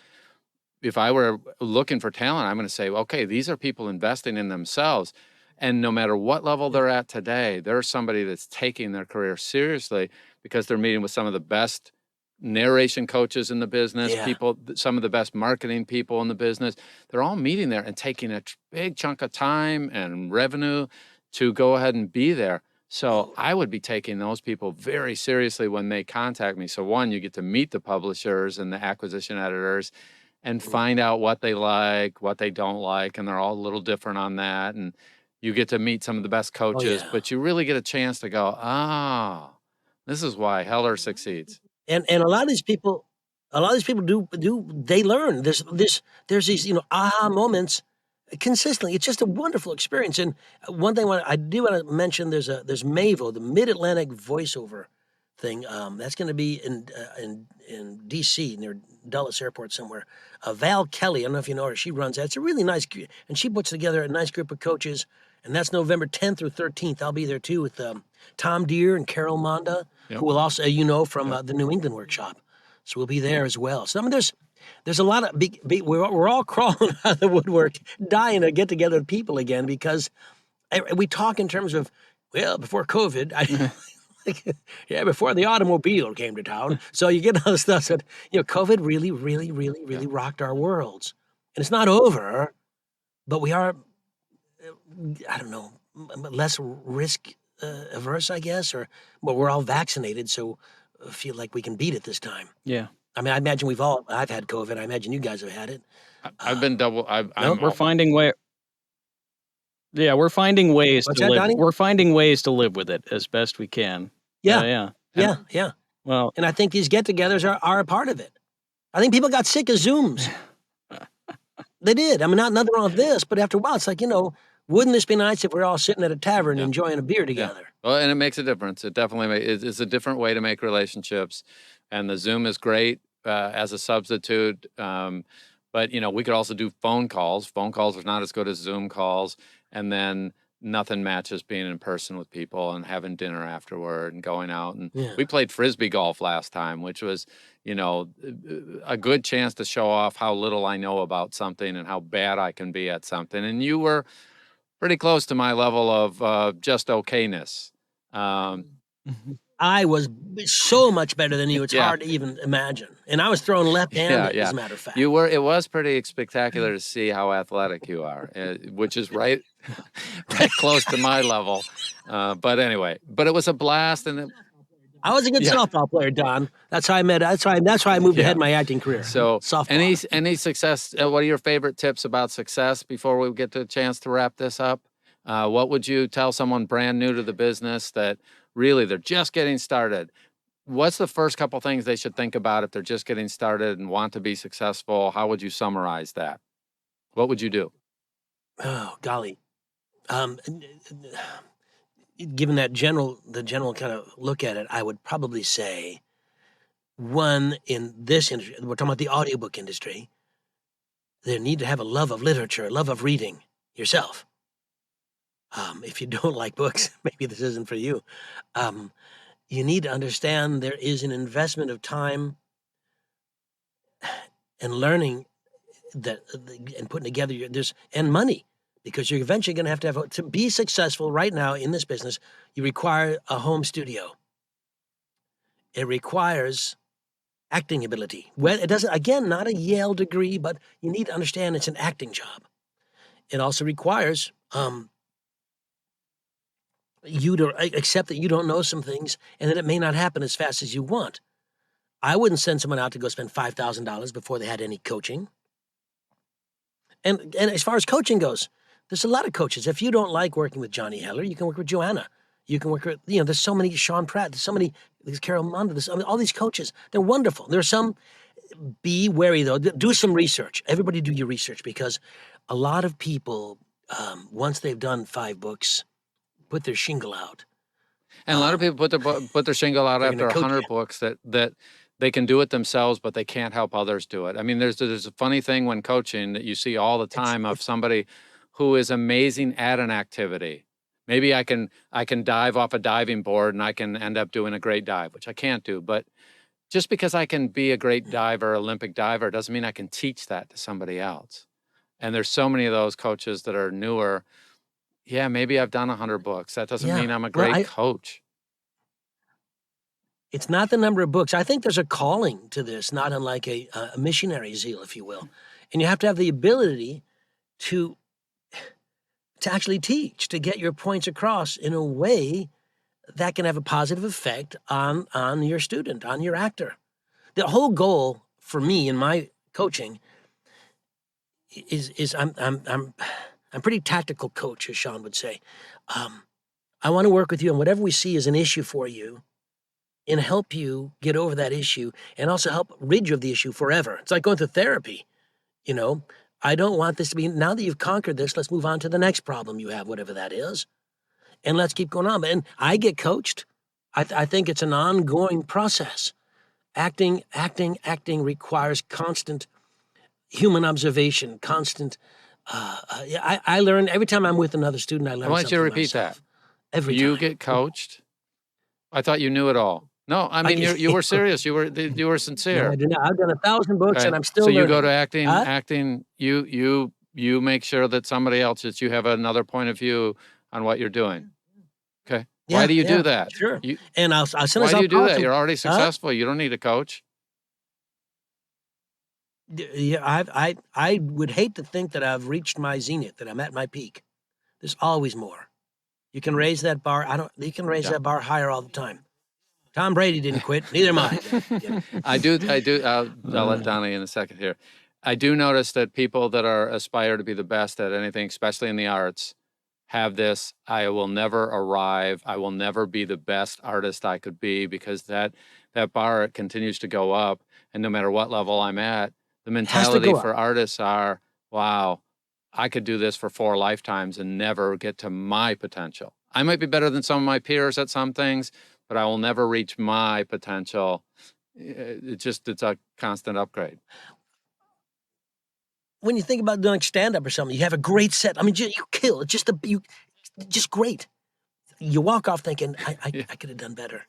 If I were looking for talent, I'm going to say, okay, these are people investing in themselves. And no matter what level they're at today, there's somebody that's taking their career seriously because they're meeting with some of the best narration coaches in the business, Yeah. people, some of the best marketing people in the business. They're all meeting there and taking a big chunk of time and revenue to go ahead and be there. So I would be taking those people very seriously when they contact me. So one, you get to meet the publishers and the acquisition editors and find out what they like, what they don't like, and they're all a little different on that. And you get to meet some of the best Oh, coaches, yeah. but you really get a chance to go, this is why Heller succeeds. And a lot of these people do they learn. There's these, aha moments consistently. It's just a wonderful experience. And one thing I do want to mention, there's MAVO, the Mid-Atlantic Voiceover thing. That's going to be in D.C. near Dulles Airport somewhere. Val Kelly, I don't know if you know her. She runs that. It's a really nice, and she puts together a nice group of coaches. And that's November 10th through 13th. I'll be there too with Tom Deere and Carol Monda, Yep. who will also, from the New England workshop. So we'll be there as well. So I mean, there's a lot of we're all crawling out of the woodwork, dying to get together with people again because we talk in terms of, well, before COVID, before the automobile came to town. So you get all the stuff that, COVID really, really, really, really rocked our worlds. And it's not over, but we are, I don't know, less risk averse, I guess, but we're all vaccinated, so I feel like we can beat it this time. Yeah. I mean, I imagine I've had COVID. I imagine you guys have had it. I've been We're finding way. Yeah, we're finding ways What's to that, live. Donnie? We're finding ways to live with it as best we can. Yeah. Yeah. Yeah. Well, And I think these get-togethers are a part of it. I think people got sick of Zooms. They did. I mean, nothing wrong with this, but after a while, it's like, wouldn't this be nice if we're all sitting at a tavern enjoying a beer together? Well, and it makes a difference. It definitely it's a different way to make relationships, and the Zoom is great as a substitute. But we could also do phone calls. Phone calls are not as good as Zoom calls, and then nothing matches being in person with people and having dinner afterward and going out. And we played frisbee golf last time, which was, a good chance to show off how little I know about something and how bad I can be at something. And you were pretty close to my level of just okayness. I was so much better than you. It's hard to even imagine. And I was throwing left-handed, as a matter of fact. You were. It was pretty spectacular to see how athletic you are, which is right close to my level. But anyway, it was a blast, and I was a good softball player, Don. That's how I met. That's why I moved ahead in my acting career. So, softball. any success? What are your favorite tips about success before we get the chance to wrap this up? What would you tell someone brand new to the business that really they're just getting started? What's the first couple things they should think about if they're just getting started and want to be successful? How would you summarize that? What would you do? Oh, golly. Given the general kind of look at it, I would probably say, one, in this industry, we're talking about the audiobook industry, they need to have a love of literature, a love of reading yourself. If you don't like books, maybe this isn't for you. You need to understand there is an investment of time and learning and putting together and money, because you're eventually going to have to be successful right now in this business. You require a home studio. It requires acting ability. Well, it doesn't, again, not a Yale degree, but you need to understand it's an acting job. It also requires you to accept that you don't know some things and that it may not happen as fast as you want. I wouldn't send someone out to go spend $5,000 before they had any coaching. And as far as coaching goes, there's a lot of coaches. If you don't like working with Johnny Heller, you can work with Joanna. You can work with, there's so many, Sean Pratt, there's Carol Monda, all these coaches. They're wonderful. There's some, be wary though, do some research. Everybody do your research, because a lot of people, once they've done 5 books, put their shingle out. And a lot of people put their shingle out after 100 books that they can do it themselves, but they can't help others do it. I mean, there's a funny thing when coaching that you see all the time of somebody who is amazing at an activity, Maybe I can dive off a diving board and I can end up doing a great dive, which I can't do. But just because I can be a great diver, Olympic diver, doesn't mean I can teach that to somebody else. And there's so many of those coaches that are newer. Yeah, maybe I've done 100 books. That doesn't Yeah. mean I'm a Well, great coach. it's not the number of books. I think there's a calling to this, not unlike a missionary zeal, if you will. And you have to have the ability to actually teach, to get your points across in a way that can have a positive effect on your student, on your actor. The whole goal for me in my coaching is I'm pretty tactical coach, as Sean would say. I want to work with you on whatever we see as an issue for you and help you get over that issue and also help rid you of the issue forever. It's like going to therapy, you know. I don't want this to be, now that you've conquered this, let's move on to the next problem you have, whatever that is, and let's keep going on. And I get coached. I think it's an ongoing process. Acting requires constant human observation, constant. I learn every time I'm with another student. I learn. I want you to repeat myself. that. Every You time. get coached. I thought you knew it all. No, I mean you were serious. You were sincere. No, I do not. I've done 1,000 books, Okay. and I'm still So learning. you go to acting. Huh? Acting. You make sure that somebody else, that you have another point of view on what you're doing. Okay. Why do you do that? Sure. You, And I'll send us why do out you do that? awesome- You're already Huh? successful. You don't need a coach. Yeah, I would hate to think that I've reached my zenith, that I'm at my peak. There's always more. You can raise that bar. You can raise that bar higher all the time. Tom Brady didn't quit. Neither am I. I do. I'll let Donnie in a second here. I do notice that people that aspire to be the best at anything, especially in the arts, have this: I will never arrive. I will never be the best artist I could be, because that bar continues to go up, and no matter what level I'm at, the mentality go up. for artists are, wow, I could do this for 4 lifetimes and never get to my potential. I might be better than some of my peers at some things, but I will never reach my potential. It's a constant upgrade. When you think about doing stand-up or something, you have a great set. I mean, you kill. It's just great. You walk off thinking, I could have done better.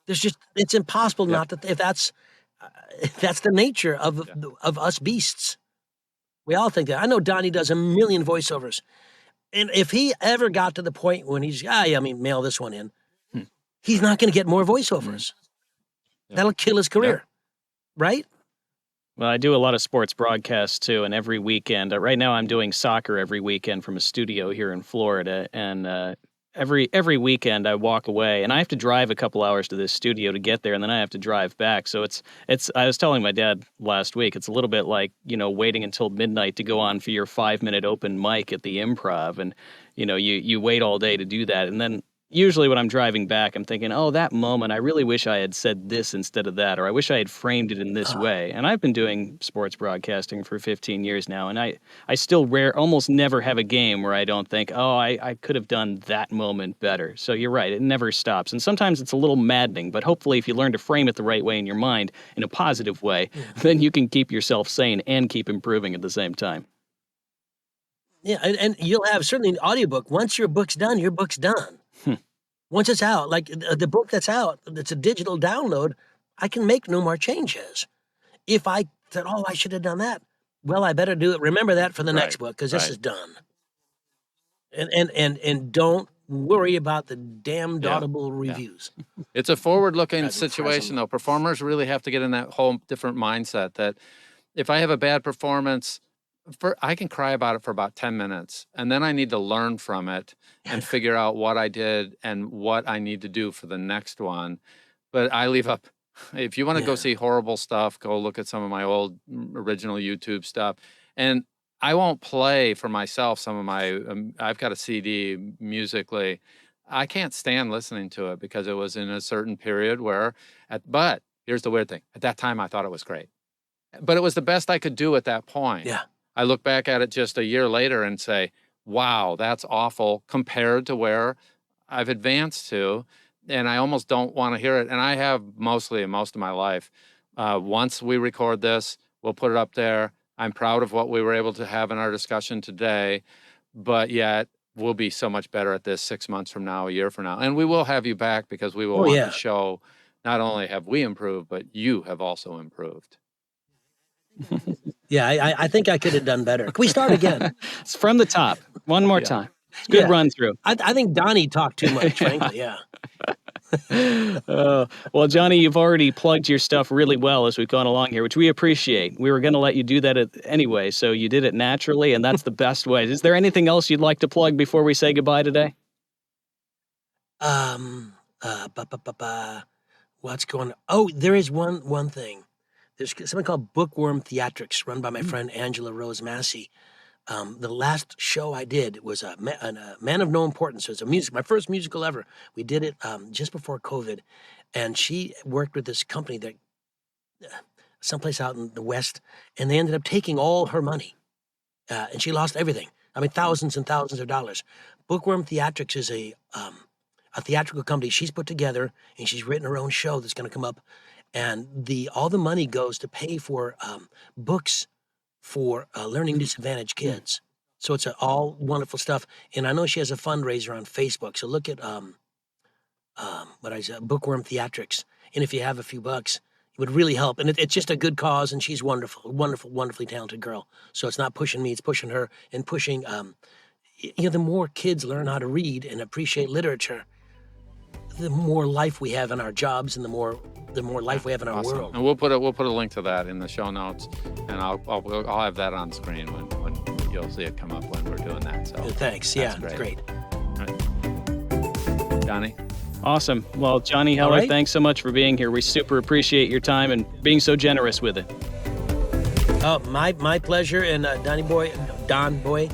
It's impossible not to. If that's the nature of us beasts. We all think that. I know Donnie does a million voiceovers, and if he ever got to the point when he's mail this one in, he's not going to get more voiceovers. That'll kill his career, right? Well, I do a lot of sports broadcasts too, and every weekend. Right now, I'm doing soccer every weekend from a studio here in Florida, and every weekend I walk away, and I have to drive a couple hours to this studio to get there, and then I have to drive back. So it's. I was telling my dad last week, it's a little bit like waiting until midnight to go on for your 5-minute open mic at the Improv, and you wait all day to do that, and then. Usually when I'm driving back, I'm thinking, oh, that moment, I really wish I had said this instead of that, or I wish I had framed it in this way. And I've been doing sports broadcasting for 15 years now, and I still almost never have a game where I don't think, oh, I could have done that moment better. So you're right, it never stops. And sometimes it's a little maddening, but hopefully if you learn to frame it the right way in your mind, in a positive way, then you can keep yourself sane and keep improving at the same time. Yeah, and you'll have certainly an audiobook. Once your book's done, your book's done. Once it's out, like the book that's out, that's a digital download, I can make no more changes. If I said, oh, I should have done that, well, I better do it. Remember that for the next book, because this is done. And don't worry about the damned audible reviews. It's a forward-looking situation, though. Performers really have to get in that whole different mindset that if I have a bad performance, I can cry about it for about 10 minutes, and then I need to learn from it and figure out what I did and what I need to do for the next one. But I leave up. If you want to go see horrible stuff, go look at some of my old original YouTube stuff. And I won't play for myself some of my, I've got a CD musically. I can't stand listening to it because it was in a certain period where, but here's the weird thing. At that time, I thought it was great. But it was the best I could do at that point. Yeah. I look back at it just a year later and say, wow, that's awful compared to where I've advanced to. And I almost don't want to hear it. And I have mostly in most of my life. Once we record this, we'll put it up there. I'm proud of what we were able to have in our discussion today. But yet we'll be so much better at this 6 months from now, a year from now. And we will have you back because we will Oh, want yeah. to show not only have we improved, but you have also improved. Yeah, I think I could have done better. Can we start again? It's from the top. One more Yeah. time. It's a good Yeah. run through. I think Donnie talked too much, frankly. Yeah. Well, Johnny, you've already plugged your stuff really well as we've gone along here, which we appreciate. We were going to let you do that anyway, so you did it naturally, and that's the best way. Is there anything else you'd like to plug before we say goodbye today? What's going on? Oh, there is one thing. There's something called Bookworm Theatrics, run by my friend Angela Rose Massey. The last show I did was a Man of No Importance. It was my first musical ever. We did it just before COVID, and she worked with this company that someplace out in the West, and they ended up taking all her money, and she lost everything. I mean, thousands and thousands of dollars. Bookworm Theatrics is a theatrical company she's put together, and she's written her own show that's going to come up, and all the money goes to pay for books for learning disadvantaged kids. So it's all wonderful stuff. And I know she has a fundraiser on Facebook. So look at Bookworm Theatrics. And if you have a few bucks, it would really help. And it's just a good cause. And she's wonderful, wonderfully talented girl. So it's not pushing me, it's pushing her and pushing, the more kids learn how to read and appreciate literature, the more life we have in our jobs and the more life we have in our Awesome. world. And we'll put a link to that in the show notes, and I'll have that on screen when you'll see it come up when we're doing that. So Thanks. Yeah, it's great. Right. Johnny. Awesome. Well, Johnny Heller, right. thanks so much for being here. We super appreciate your time and being so generous with it. Oh, my pleasure. And Don Boy.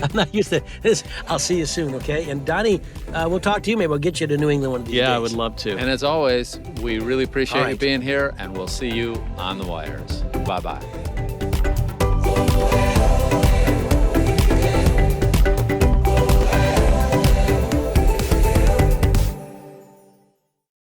I'm not used to this. I'll see you soon, okay? And Donnie, we'll talk to you. Maybe we'll get you to New England one of these days. Yeah, I would love to. And as always, we really appreciate All you right. being here, and we'll see you on the wires. Bye-bye.